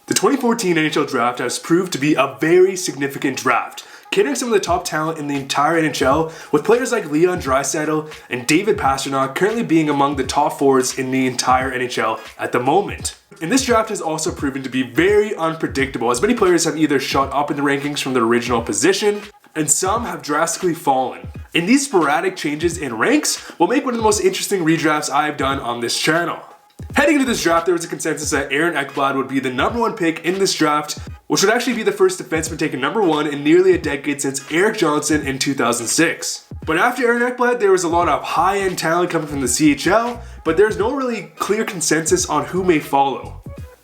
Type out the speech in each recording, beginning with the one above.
The 2014 NHL draft has proved to be a very significant draft, catering some of the top talent in the entire NHL, with players like Leon Draisaitl and David Pastrnak currently being among the top forwards in the entire NHL at the moment. And this draft has also proven to be very unpredictable, as many players have either shot up in the rankings from their original position, and some have drastically fallen. And these sporadic changes in ranks will make one of the most interesting redrafts I have done on this channel. Heading into this draft, there was a consensus that Aaron Ekblad would be the #1 pick in this draft, which would actually be the first defenseman taken #1 in nearly a decade since Erik Johnson in 2006. But after Aaron Ekblad, there was a lot of high-end talent coming from the CHL, but there's no really clear consensus on who may follow.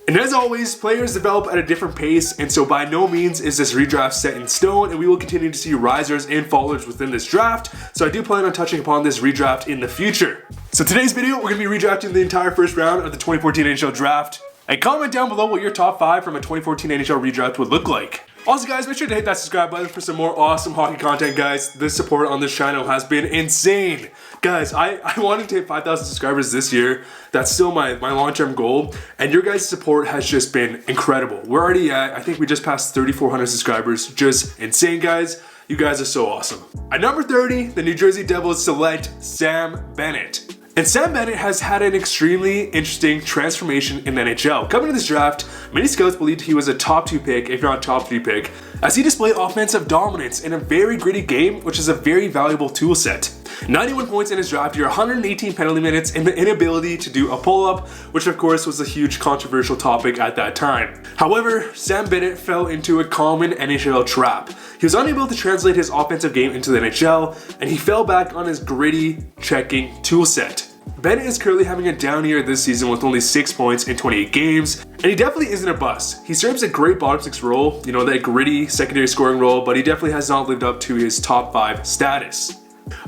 And as always, players develop at a different pace, and so by no means is this redraft set in stone, and we will continue to see risers and fallers within this draft, so I do plan on touching upon this redraft in the future. So today's video, we're going to be redrafting the entire first round of the 2014 NHL draft. And comment down below what your top 5 from a 2014 NHL redraft would look like. Also guys, make sure to hit that subscribe button for some more awesome hockey content, guys. The support on this channel has been insane. Guys, I wanted to hit 5,000 subscribers this year. That's still my long-term goal. And your guys' support has just been incredible. We're already at, I think we just passed 3,400 subscribers. Just insane, guys. You guys are so awesome. At number 30, the New Jersey Devils select Sam Bennett. And Sam Bennett has had an extremely interesting transformation in the NHL. Coming to this draft, many scouts believed he was a top 2 pick, if not top 3 pick, as he displayed offensive dominance in a very gritty game, which is a very valuable tool set. 91 points in his draft year, 118 penalty minutes, and the inability to do a pull-up, which of course was a huge controversial topic at that time. However, Sam Bennett fell into a common NHL trap. He was unable to translate his offensive game into the NHL, and he fell back on his gritty checking tool set. Bennett is currently having a down year this season with only 6 points in 28 games, and he definitely isn't a bust. He serves a great bottom 6 role, you know, that gritty secondary scoring role, but he definitely has not lived up to his top 5 status.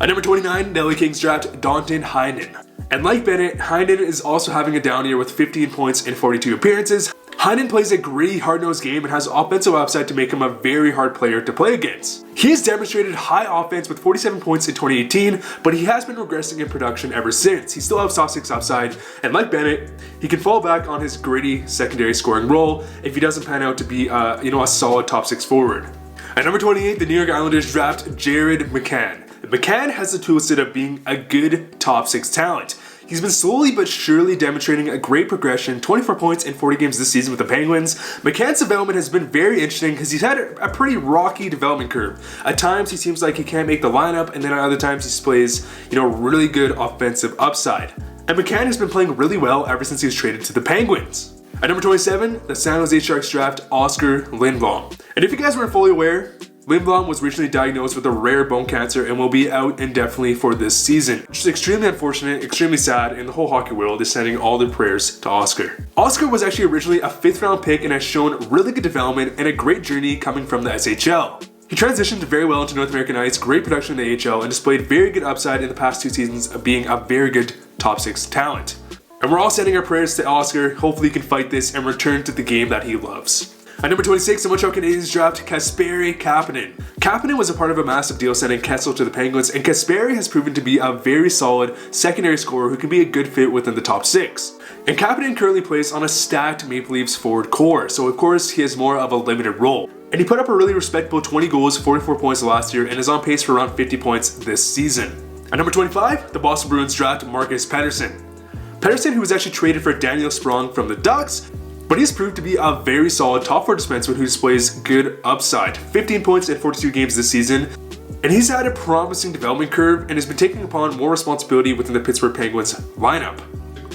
At number 29, the LA Kings draft Danton Heinen. And like Bennett, Heinen is also having a down year with 15 points in 42 appearances. Heinen plays a gritty, hard-nosed game and has offensive upside to make him a very hard player to play against. He has demonstrated high offense with 47 points in 2018, but he has been regressing in production ever since. He still has top 6 upside, and like Bennett, he can fall back on his gritty secondary scoring role if he doesn't pan out to be a solid top 6 forward. At number 28, the New York Islanders draft Jared McCann. McCann has the toolset of being a good top 6 talent. He's been slowly but surely demonstrating a great progression, 24 points in 40 games this season with the Penguins. McCann's development has been very interesting because he's had a pretty rocky development curve. At times he seems like he can't make the lineup, and then at other times he displays, really good offensive upside. And McCann has been playing really well ever since he was traded to the Penguins. At number 27, the San Jose Sharks draft Oscar Lindblom. And if you guys weren't fully aware, Lindblom was recently diagnosed with a rare bone cancer and will be out indefinitely for this season, which is extremely unfortunate, extremely sad, and the whole hockey world is sending all their prayers to Oscar. Oscar was actually originally a 5th round pick and has shown really good development and a great journey coming from the SHL. He transitioned very well into North American Ice, great production in the AHL, and displayed very good upside in the past 2 seasons of being a very good top 6 talent. And we're all sending our prayers to Oscar. Hopefully he can fight this and return to the game that he loves. At number 26, the Montreal Canadiens draft Kasperi Kapanen. Kapanen was a part of a massive deal sending Kessel to the Penguins, and Kasperi has proven to be a very solid secondary scorer who can be a good fit within the top 6. And Kapanen currently plays on a stacked Maple Leafs forward core, so of course he has more of a limited role. And he put up a really respectable 20 goals, 44 points last year, and is on pace for around 50 points this season. At number 25, the Boston Bruins draft Marcus Pettersson. Pettersson, who was actually traded for Daniel Sprong from the Ducks, but he's proved to be a very solid top 4 defenseman who displays good upside. 15 points in 42 games this season, and he's had a promising development curve and has been taking upon more responsibility within the Pittsburgh Penguins lineup.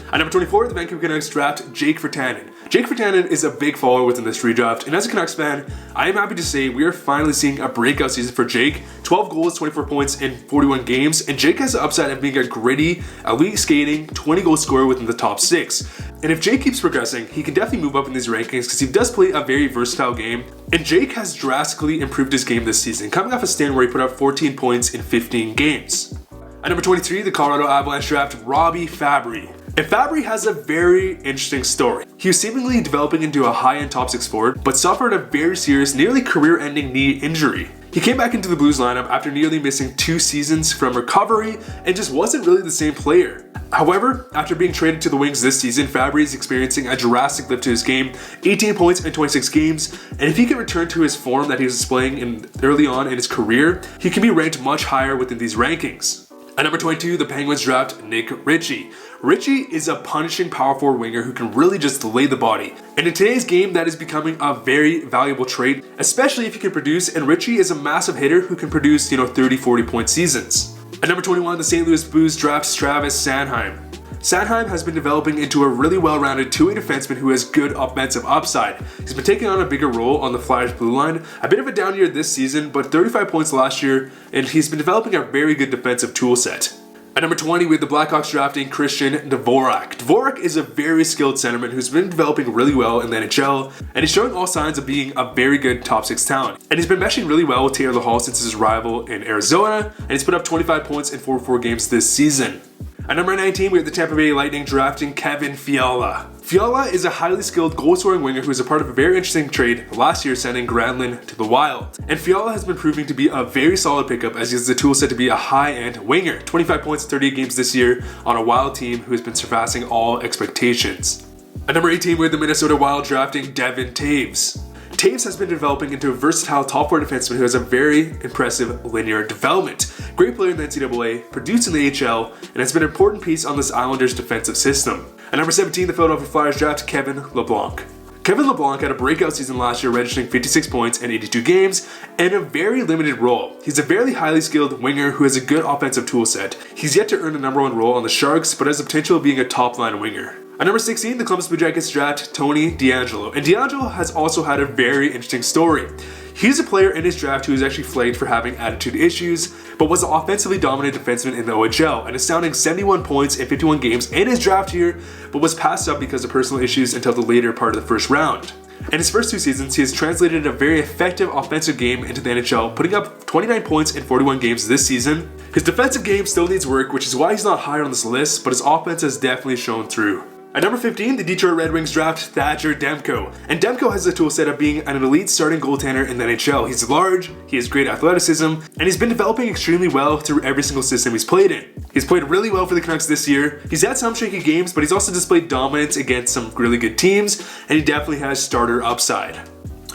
At number 24, the Vancouver Canucks draft Jake Virtanen. Jake Virtanen is a big follower within this redraft, and as a Canucks fan, I am happy to say we are finally seeing a breakout season for Jake. 12 goals, 24 points in 41 games, and Jake has the upside of being a gritty, elite skating, 20-goal scorer within the top 6. And if Jake keeps progressing, he can definitely move up in these rankings because he does play a very versatile game, and Jake has drastically improved his game this season, coming off a stand where he put up 14 points in 15 games. At number 23, the Colorado Avalanche draft Robby Fabbri. And Fabbri has a very interesting story. He was seemingly developing into a high-end top 6 forward, but suffered a very serious, nearly career-ending knee injury. He He came back into the Blues lineup after nearly missing 2 seasons from recovery and just wasn't really the same player. However, after being traded to the Wings this season, Fabry is experiencing a drastic lift to his game, 18 points in 26 games, and if he can return to his form that he was displaying early on in his career, he can be ranked much higher within these rankings. At number 22, the Penguins draft Nick Ritchie. Ritchie is a punishing power forward winger who can really just lay the body. And in today's game, that is becoming a very valuable trait, especially if he can produce, and Ritchie is a massive hitter who can produce, 30-40 point seasons. At number 21, the St. Louis Blues draft Travis Sanheim. Sanheim has been developing into a really well-rounded two-way defenseman who has good offensive upside. He's been taking on a bigger role on the Flyers blue line, a bit of a down year this season, but 35 points last year, and he's been developing a very good defensive tool set. At number 20, we have the Blackhawks drafting Christian Dvorak. Dvorak is a very skilled centerman who's been developing really well in the NHL, and he's showing all signs of being a very good top 6 talent. And he's been meshing really well with Taylor Hall since his arrival in Arizona, and he's put up 25 points in 44 games this season. At number 19, we have the Tampa Bay Lightning drafting Kevin Fiala. Fiala is a highly skilled goal-scoring winger who is a part of a very interesting trade last year sending Granlund to the Wild. And Fiala has been proving to be a very solid pickup as he has the tool set to be a high-end winger. 25 points in 38 games this year on a Wild team who has been surpassing all expectations. At number 18, we have the Minnesota Wild drafting Devin Taves. Taves has been developing into a versatile top 4 defenseman who has a very impressive linear development. Great player in the NCAA, produced in the AHL, and has been an important piece on this Islanders defensive system. At number 17, the Philadelphia Flyers draft Kevin LeBlanc. Kevin LeBlanc had a breakout season last year, registering 56 points in 82 games and a very limited role. He's a very highly skilled winger who has a good offensive tool set. He's yet to earn the number 1 role on the Sharks, but has the potential of being a top-line winger. At number 16, the Columbus Blue Jackets draft Tony Deangelo, and Deangelo has also had a very interesting story. He's a player in his draft who is actually flagged for having attitude issues, but was an offensively dominant defenseman in the OHL, an astounding 71 points in 51 games in his draft year, but was passed up because of personal issues until the later part of the first round. In his first 2 seasons, he has translated a very effective offensive game into the NHL, putting up 29 points in 41 games this season. His defensive game still needs work, which is why he's not higher on this list, but his offense has definitely shown through. At number 15, the Detroit Red Wings draft Thatcher Demko. And Demko has the tool set of being an elite starting goaltender in the NHL. He's large, he has great athleticism, and he's been developing extremely well through every single system he's played in. He's played really well for the Canucks this year. He's had some shaky games, but he's also displayed dominance against some really good teams, and he definitely has starter upside.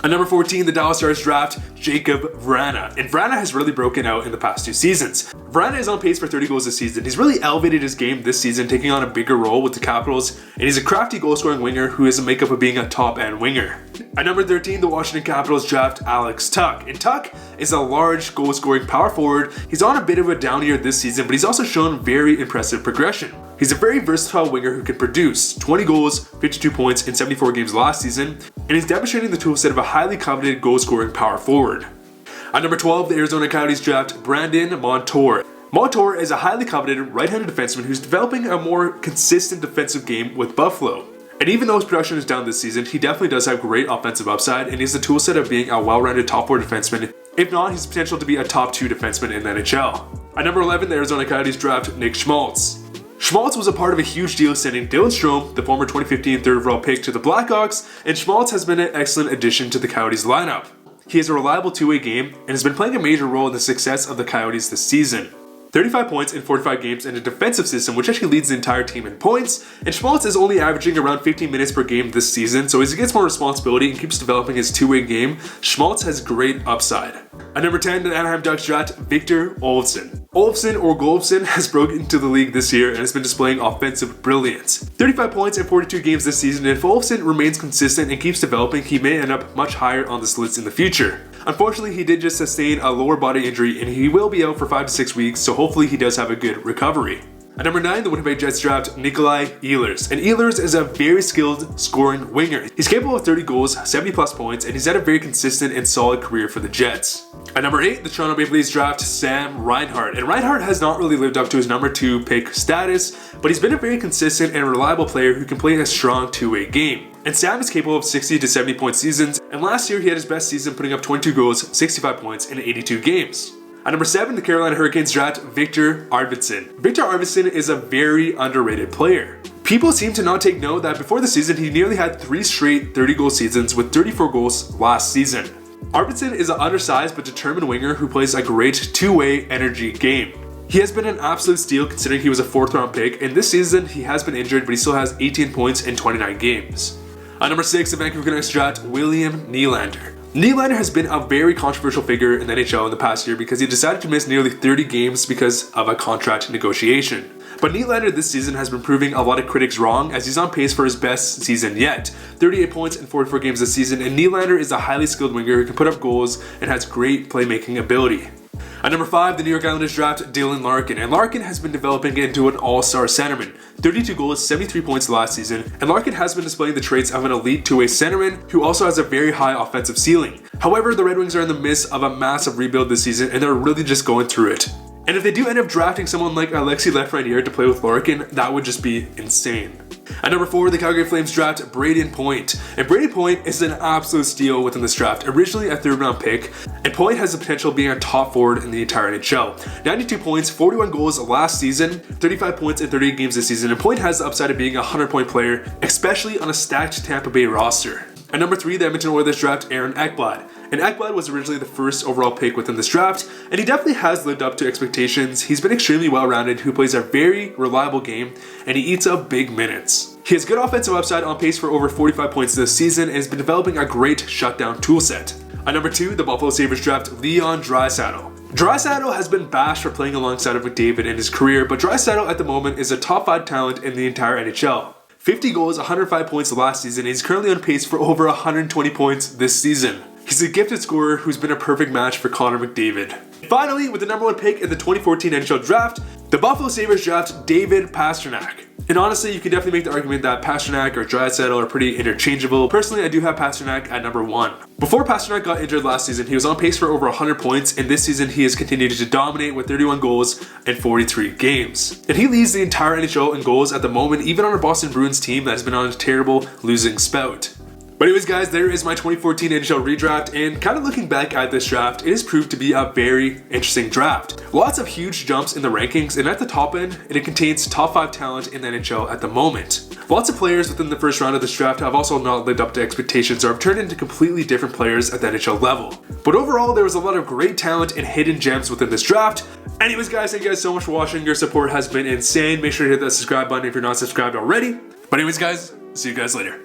At number 14, the Dallas Stars draft Jacob Vrana, and Vrana has really broken out in the past 2 seasons. Vrana is on pace for 30 goals this season. He's really elevated his game this season, taking on a bigger role with the Capitals, and he's a crafty goal-scoring winger who has a makeup of being a top-end winger. At number 13, the Washington Capitals draft Alex Tuch, and Tuch is a large goal-scoring power forward. He's on a bit of a down year this season, but he's also shown very impressive progression. He's a very versatile winger who can produce 20 goals, 52 points in 74 games last season, and he's demonstrating the toolset of a highly coveted goal-scoring power forward. At number 12, the Arizona Coyotes draft Brandon Montour. Montour is a highly coveted right-handed defenseman who's developing a more consistent defensive game with Buffalo. And even though his production is down this season, he definitely does have great offensive upside, and he has the toolset of being a well-rounded top 4 defenseman. If not, his potential to be a top 2 defenseman in the NHL. At number 11, the Arizona Coyotes draft Nick Schmaltz. Schmaltz was a part of a huge deal sending Dylan Strome, the former 2015 3rd overall pick, to the Blackhawks, and Schmaltz has been an excellent addition to the Coyotes lineup. He has a reliable two-way game and has been playing a major role in the success of the Coyotes this season. 35 points in 45 games in a defensive system which actually leads the entire team in points, and Schmaltz is only averaging around 15 minutes per game this season, so as he gets more responsibility and keeps developing his two-way game, Schmaltz has great upside. At number 10, the Anaheim Ducks draft Victor Olofsson. Olofsson or Golfsson has broken into the league this year and has been displaying offensive brilliance. 35 points in 42 games this season, and if Olofsson remains consistent and keeps developing, he may end up much higher on this list in the future. Unfortunately, he did just sustain a lower body injury and he will be out for 5 to 6 weeks, so hopefully he does have a good recovery. At number 9, the Winnipeg Jets draft Nikolai Ehlers. And Ehlers is a very skilled scoring winger. He's capable of 30 goals, 70 plus points, and he's had a very consistent and solid career for the Jets. At number 8, the Toronto Maple Leafs draft Sam Reinhart. And Reinhart has not really lived up to his number 2 pick status, but he's been a very consistent and reliable player who can play a strong two-way game. And Sam is capable of 60 to 70 point seasons, and last year he had his best season putting up 22 goals, 65 points in 82 games. At number 7, the Carolina Hurricanes draft Victor Arvidsson. Victor Arvidsson is a very underrated player. People seem to not take note that before the season he nearly had 3 straight 30-goal seasons with 34 goals last season. Arvidsson is an undersized but determined winger who plays a great two-way energy game. He has been an absolute steal considering he was a 4th round pick, and this season he has been injured, but he still has 18 points in 29 games. At number 6, the Vancouver Canucks draft William Nylander. Nylander has been a very controversial figure in the NHL in the past year because he decided to miss nearly 30 games because of a contract negotiation. But Nylander this season has been proving a lot of critics wrong as he's on pace for his best season yet. 38 points in 44 games this season, and Nylander is a highly skilled winger who can put up goals and has great playmaking ability. At number 5, the New York Islanders draft Dylan Larkin, and Larkin has been developing into an all-star centerman. 32 goals, 73 points last season, and Larkin has been displaying the traits of an elite two-way centerman who also has a very high offensive ceiling. However, the Red Wings are in the midst of a massive rebuild this season, and they're really just going through it. And if they do end up drafting someone like Alexis Lafreniere to play with Larkin, that would just be insane. At number 4, the Calgary Flames draft Brayden Point. And Brayden Point is an absolute steal within this draft, originally a 3rd round pick, and Point has the potential of being a top forward in the entire NHL. 92 points, 41 goals last season, 35 points in 38 games this season, and Point has the upside of being a 100-point player, especially on a stacked Tampa Bay roster. At number 3, the Edmonton Oilers draft Aaron Ekblad. And Ekblad was originally the 1st overall pick within this draft, and he definitely has lived up to expectations. He's been extremely well-rounded, who plays a very reliable game, and he eats up big minutes. He has good offensive upside, on pace for over 45 points this season, and has been developing a great shutdown toolset. At number 2, the Buffalo Sabres draft Leon Draisaitl. Draisaitl has been bashed for playing alongside of McDavid in his career, but Draisaitl at the moment is a top 5 talent in the entire NHL. 50 goals, 105 points last season, and he's currently on pace for over 120 points this season. He's a gifted scorer who's been a perfect match for Connor McDavid. Finally, with the number 1 pick in the 2014 NHL draft, the Buffalo Sabres draft David Pastrnak. And honestly, you can definitely make the argument that Pastrnak or Draisatl are pretty interchangeable. Personally, I do have Pastrnak at number 1. Before Pastrnak got injured last season, he was on pace for over 100 points, and this season he has continued to dominate with 31 goals in 43 games. And he leads the entire NHL in goals at the moment, even on a Boston Bruins team that has been on a terrible losing spout. But anyways guys, there is my 2014 NHL redraft, and kind of looking back at this draft, it has proved to be a very interesting draft. Lots of huge jumps in the rankings, and at the top end, it contains top 5 talent in the NHL at the moment. Lots of players within the first round of this draft have also not lived up to expectations or have turned into completely different players at the NHL level. But overall, there was a lot of great talent and hidden gems within this draft. Anyways guys, thank you guys so much for watching. Your support has been insane. Make sure to hit that subscribe button if you're not subscribed already. But anyways guys, see you guys later.